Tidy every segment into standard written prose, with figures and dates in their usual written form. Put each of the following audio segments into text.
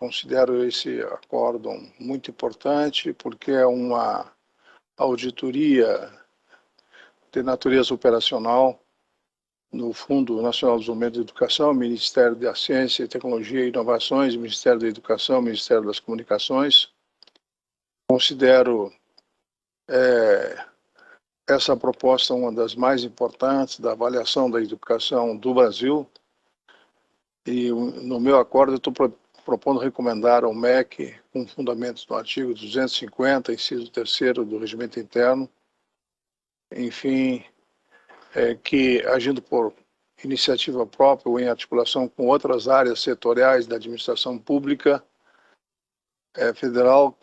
considero esse acórdão muito importante porque é uma auditoria de natureza operacional no Fundo Nacional de Desenvolvimento da Educação, Ministério da Ciência, Tecnologia e Inovações, Ministério da Educação, Ministério das Comunicações. Considero essa proposta uma das mais importantes da avaliação da educação do Brasil. E no meu acordo eu estou propondo recomendar ao MEC, com fundamentos no artigo 250, inciso 3º do Regimento Interno, enfim, que agindo por iniciativa própria ou em articulação com outras áreas setoriais da administração pública federal,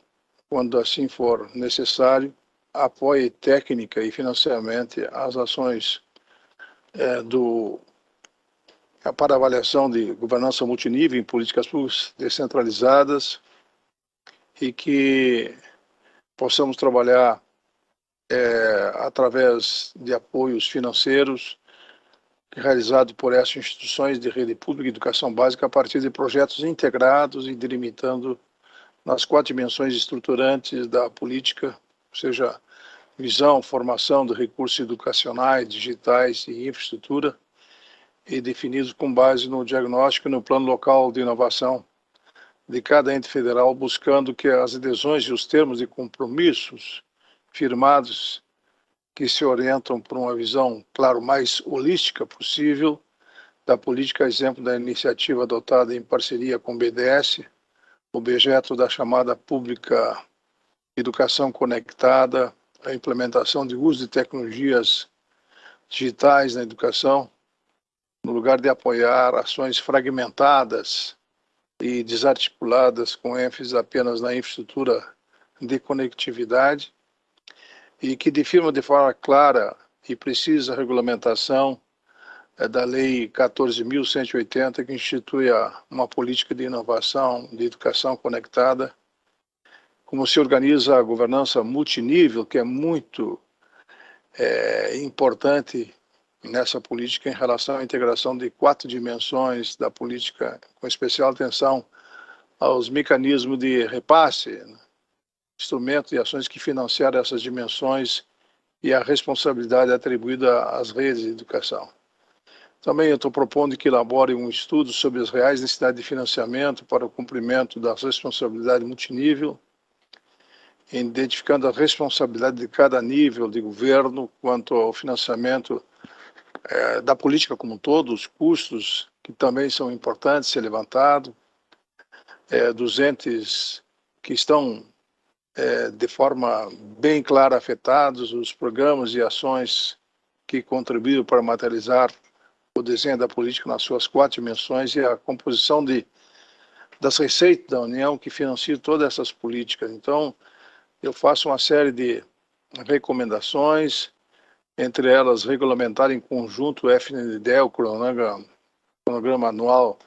quando assim for necessário, apoie técnica e financeiramente as ações para avaliação de governança multinível em políticas públicas descentralizadas e que possamos trabalhar através de apoios financeiros realizados por essas instituições de rede pública e educação básica a partir de projetos integrados e delimitando nas 4 dimensões estruturantes da política, ou seja, visão, formação de recursos educacionais, digitais e infraestrutura, e definidos com base no diagnóstico e no plano local de inovação de cada ente federal, buscando que as adesões e os termos de compromissos firmados que se orientam por uma visão, claro, mais holística possível da política, exemplo da iniciativa adotada em parceria com o BDS, objeto da chamada pública educação conectada, a implementação de uso de tecnologias digitais na educação, no lugar de apoiar ações fragmentadas e desarticuladas com ênfase apenas na infraestrutura de conectividade, e que defina de forma clara e precisa a regulamentação da Lei 14.180, que institui uma política de inovação, de educação conectada, como se organiza a governança multinível, que é muito importante nessa política em relação à integração de 4 dimensões da política, com especial atenção aos mecanismos de repasse, instrumentos e ações que financiaram essas dimensões e a responsabilidade atribuída às redes de educação. Também eu estou propondo que elabore um estudo sobre as reais necessidades de financiamento para o cumprimento das responsabilidades multinível, identificando a responsabilidade de cada nível de governo quanto ao financiamento da política como um todo, os custos, que também são importantes ser levantados, dos entes que estão de forma bem clara afetados, os programas e ações que contribuíram para materializar o desenho da política nas suas 4 dimensões e a composição das receitas da União que financiam todas essas políticas. Então, eu faço uma série de recomendações, entre elas regulamentar em conjunto o FNDE, o cronograma anual,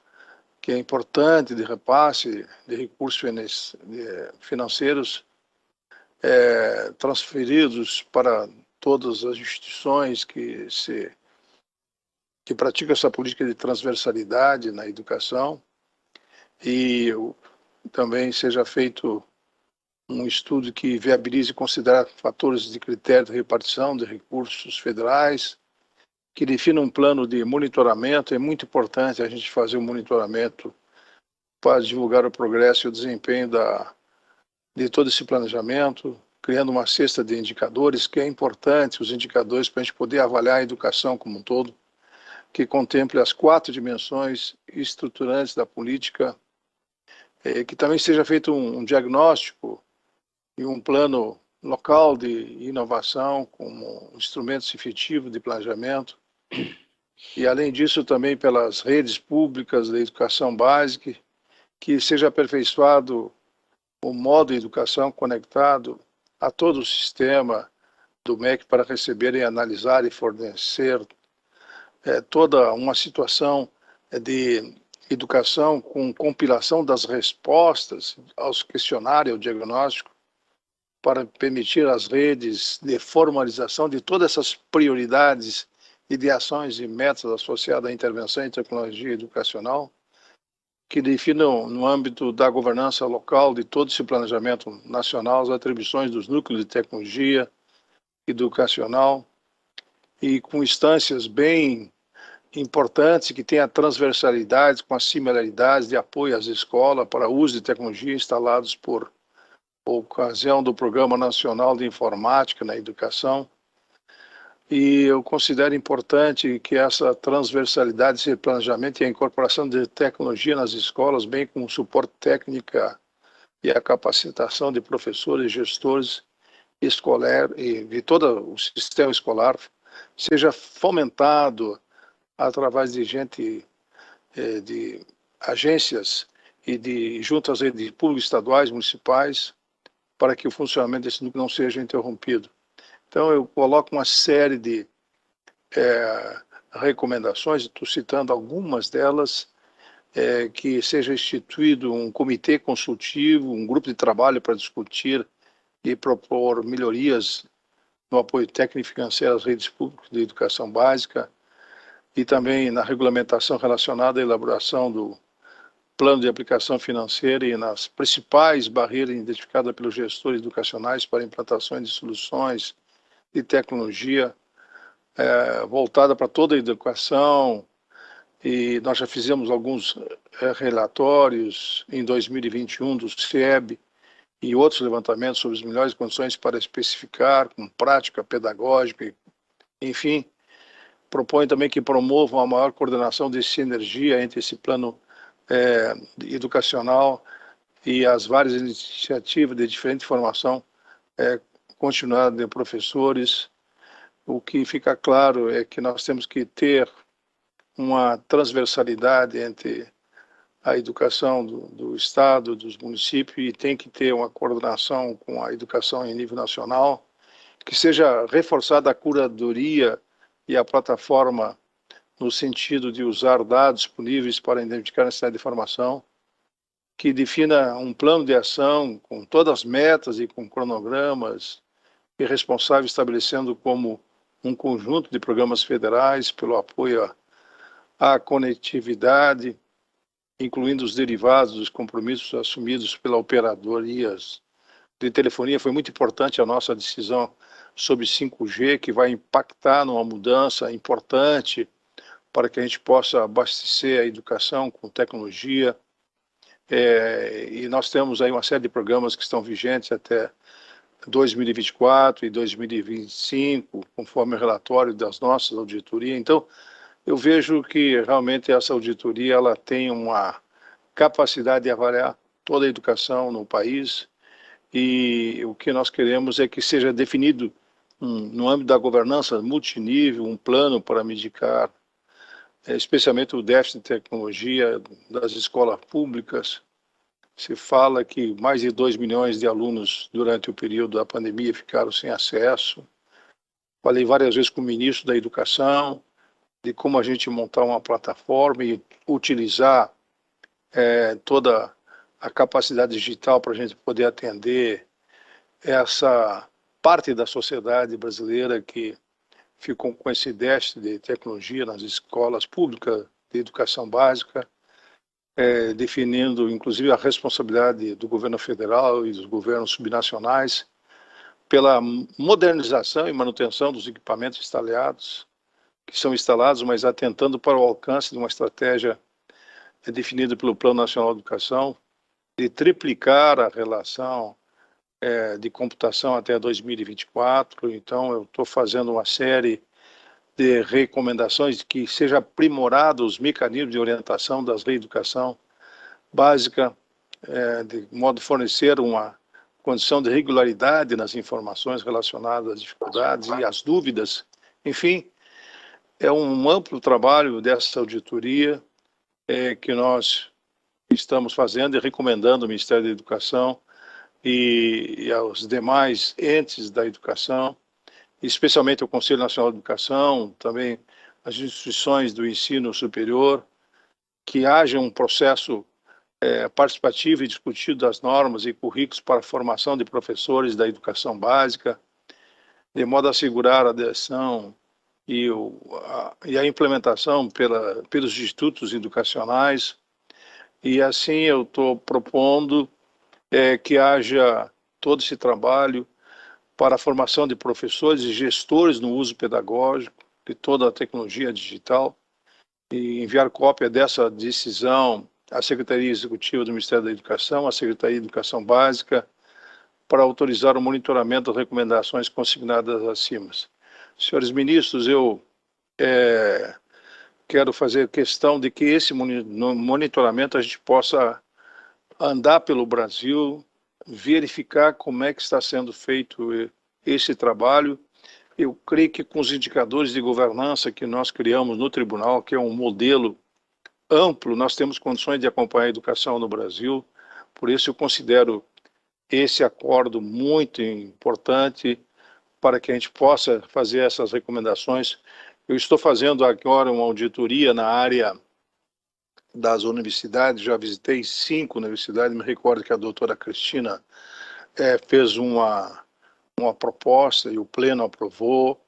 que é importante, de repasse de recursos financeiros transferidos para todas as instituições que praticam essa política de transversalidade na educação, e também seja feito um estudo que viabilize considerar fatores de critério de repartição de recursos federais, que defina um plano de monitoramento. É muito importante a gente fazer um monitoramento para divulgar o progresso e o desempenho de todo esse planejamento, criando uma cesta de indicadores, que é importante, os indicadores para a gente poder avaliar a educação como um todo, que contemple as 4 dimensões estruturantes da política, que também seja feito um diagnóstico e um plano local de inovação como instrumentos efetivos de planejamento, e além disso também pelas redes públicas da educação básica, que seja aperfeiçoado o modo de educação conectado a todo o sistema do MEC para receber e analisar e fornecer toda uma situação de educação com compilação das respostas aos questionários, ao diagnóstico, para permitir às redes de formalização de todas essas prioridades e de ações e metas associadas à intervenção em tecnologia educacional, que definam, no âmbito da governança local, de todo esse planejamento nacional, as atribuições dos núcleos de tecnologia educacional, e com instâncias bem importantes que tenham transversalidades com as similaridades de apoio às escolas para uso de tecnologia instalados por ocasião do Programa Nacional de Informática na Educação. E eu considero importante que essa transversalidade, esse planejamento e a incorporação de tecnologia nas escolas, bem como o suporte técnica e a capacitação de professores e gestores escolar e de todo o sistema escolar, seja fomentado através de de agências e de juntas de públicos estaduais, municipais, para que o funcionamento desse núcleo não seja interrompido. Então, eu coloco uma série de recomendações, estou citando algumas delas, que seja instituído um comitê consultivo, um grupo de trabalho para discutir e propor melhorias no apoio técnico e financeiro às redes públicas de educação básica e também na regulamentação relacionada à elaboração do plano de aplicação financeira e nas principais barreiras identificadas pelos gestores educacionais para a implantação de soluções de tecnologia voltada para toda a educação. E nós já fizemos alguns relatórios em 2021 do CIEB e outros levantamentos sobre as melhores condições para especificar com prática pedagógica, enfim, propõe também que promovam a maior coordenação de sinergia entre esse plano educacional e as várias iniciativas de diferente formação continuada de professores. O que fica claro é que nós temos que ter uma transversalidade entre a educação do Estado, dos municípios, e tem que ter uma coordenação com a educação em nível nacional, que seja reforçada a curadoria e a plataforma no sentido de usar dados disponíveis para identificar a necessidade de formação, que defina um plano de ação com todas as metas e com cronogramas, e responsável estabelecendo como um conjunto de programas federais pelo apoio à conectividade, incluindo os derivados dos compromissos assumidos pelas operadorias de telefonia. Foi muito importante a nossa decisão sobre 5G, que vai impactar numa mudança importante para que a gente possa abastecer a educação com tecnologia. E nós temos aí uma série de programas que estão vigentes até 2024 e 2025, conforme o relatório das nossas auditorias. Então, eu vejo que realmente essa auditoria ela tem uma capacidade de avaliar toda a educação no país, e o que nós queremos é que seja definido no âmbito da governança multinível, um plano para mitigar especialmente o déficit de tecnologia das escolas públicas. Se fala que mais de 2 milhões de alunos durante o período da pandemia ficaram sem acesso. Falei várias vezes com o ministro da Educação de como a gente montar uma plataforma e utilizar toda a capacidade digital para a gente poder atender essa parte da sociedade brasileira que ficam com esse déficit de tecnologia nas escolas públicas de educação básica, definindo inclusive a responsabilidade do governo federal e dos governos subnacionais pela modernização e manutenção dos equipamentos instalados, que são instalados, mas atentando para o alcance de uma estratégia definida pelo Plano Nacional de Educação, de triplicar a relação de computação até 2024. Então, eu estou fazendo uma série de recomendações de que seja aprimorado os mecanismos de orientação das leis de educação básica, de modo a fornecer uma condição de regularidade nas informações relacionadas às dificuldades e às dúvidas. Enfim, é um amplo trabalho dessa auditoria que nós estamos fazendo e recomendando ao Ministério da Educação e aos demais entes da educação, especialmente ao Conselho Nacional de Educação, também as instituições do ensino superior, que haja um processo participativo e discutido das normas e currículos para a formação de professores da educação básica, de modo a assegurar a adesão e a implementação pelos institutos educacionais, E assim eu estou propondo que haja todo esse trabalho para a formação de professores e gestores no uso pedagógico de toda a tecnologia digital e enviar cópia dessa decisão à Secretaria Executiva do Ministério da Educação, à Secretaria de Educação Básica, para autorizar o monitoramento das recomendações consignadas acima. Senhores ministros, eu quero fazer questão de que esse monitoramento a gente possa andar pelo Brasil, verificar como é que está sendo feito esse trabalho. Eu creio que com os indicadores de governança que nós criamos no tribunal, que é um modelo amplo, nós temos condições de acompanhar a educação no Brasil. Por isso eu considero esse acordo muito importante para que a gente possa fazer essas recomendações. Eu estou fazendo agora uma auditoria na área das universidades, já visitei 5 universidades, me recordo que a doutora Cristina fez uma proposta e o Pleno aprovou,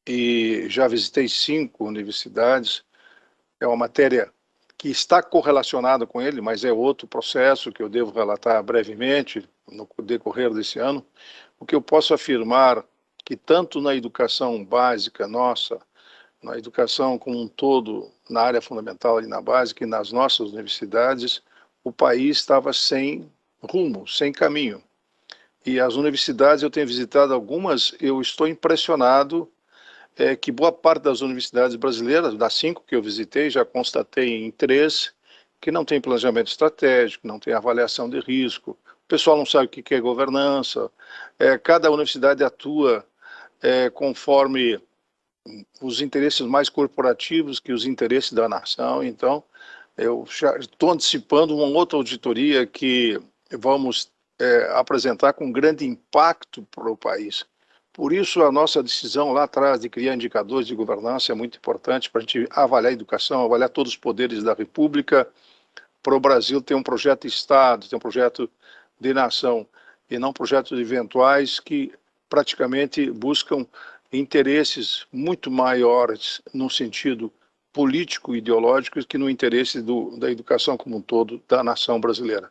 e já visitei 5 universidades. É uma matéria que está correlacionada com ele, mas é outro processo que eu devo relatar brevemente no decorrer desse ano. O que eu posso afirmar que tanto na educação básica nossa, na educação como um todo, na área fundamental e na básica e nas nossas universidades, o país estava sem rumo, sem caminho. E as universidades, eu tenho visitado algumas, eu estou impressionado que boa parte das universidades brasileiras, das 5 que eu visitei, já constatei em 3, que não tem planejamento estratégico, não tem avaliação de risco, o pessoal não sabe o que é governança, cada universidade atua conforme os interesses mais corporativos que os interesses da nação. Então, eu já estou antecipando uma outra auditoria que vamos apresentar com grande impacto para o país. Por isso, a nossa decisão lá atrás de criar indicadores de governança é muito importante para a gente avaliar a educação, avaliar todos os poderes da República, para o Brasil ter um projeto de Estado, ter um projeto de nação, e não projetos eventuais que praticamente buscam interesses muito maiores no sentido político e ideológico que no interesse da educação como um todo da nação brasileira.